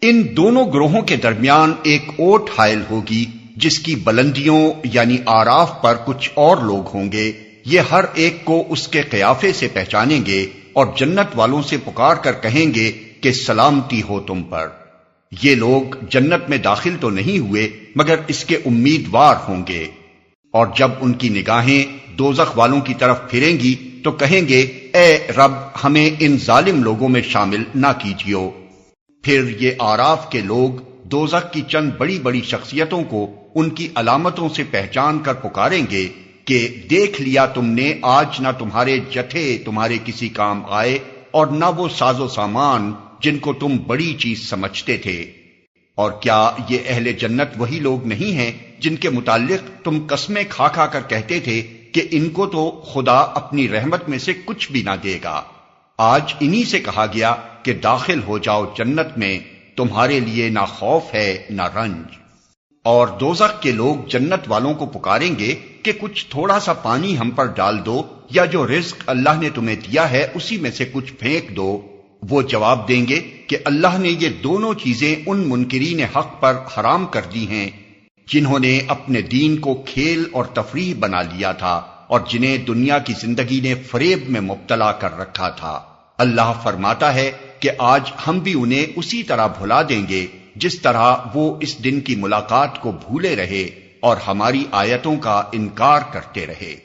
ان دونوں گروہوں کے درمیان ایک اوٹ حائل ہوگی جس کی بلندیوں یعنی آراف پر کچھ اور لوگ ہوں گے، یہ ہر ایک کو اس کے قیافے سے پہچانیں گے اور جنت والوں سے پکار کر کہیں گے کہ سلامتی ہو تم پر۔ یہ لوگ جنت میں داخل تو نہیں ہوئے مگر اس کے امیدوار ہوں گے، اور جب ان کی نگاہیں دوزخ والوں کی طرف پھریں گی تو کہیں گے اے رب ہمیں ان ظالم لوگوں میں شامل نہ کیجیو۔ پھر یہ آراف کے لوگ دوزخ کی چند بڑی بڑی شخصیتوں کو ان کی علامتوں سے پہچان کر پکاریں گے کہ دیکھ لیا تم نے، آج نہ تمہارے جتھے تمہارے کسی کام آئے اور نہ وہ ساز و سامان جن کو تم بڑی چیز سمجھتے تھے۔ اور کیا یہ اہل جنت وہی لوگ نہیں ہیں جن کے متعلق تم قسمیں کھا کھا کر کہتے تھے کہ ان کو تو خدا اپنی رحمت میں سے کچھ بھی نہ دے گا؟ آج انہی سے کہا گیا کہ داخل ہو جاؤ جنت میں، تمہارے لیے نہ خوف ہے نہ رنج۔ اور دوزخ کے لوگ جنت والوں کو پکاریں گے کہ کچھ تھوڑا سا پانی ہم پر ڈال دو، یا جو رزق اللہ نے تمہیں دیا ہے اسی میں سے کچھ پھینک دو۔ وہ جواب دیں گے کہ اللہ نے یہ دونوں چیزیں ان منکرین حق پر حرام کر دی ہیں جنہوں نے اپنے دین کو کھیل اور تفریح بنا لیا تھا اور جنہیں دنیا کی زندگی نے فریب میں مبتلا کر رکھا تھا۔ اللہ فرماتا ہے کہ آج ہم بھی انہیں اسی طرح بھلا دیں گے جس طرح وہ اس دن کی ملاقات کو بھولے رہے اور ہماری آیتوں کا انکار کرتے رہے۔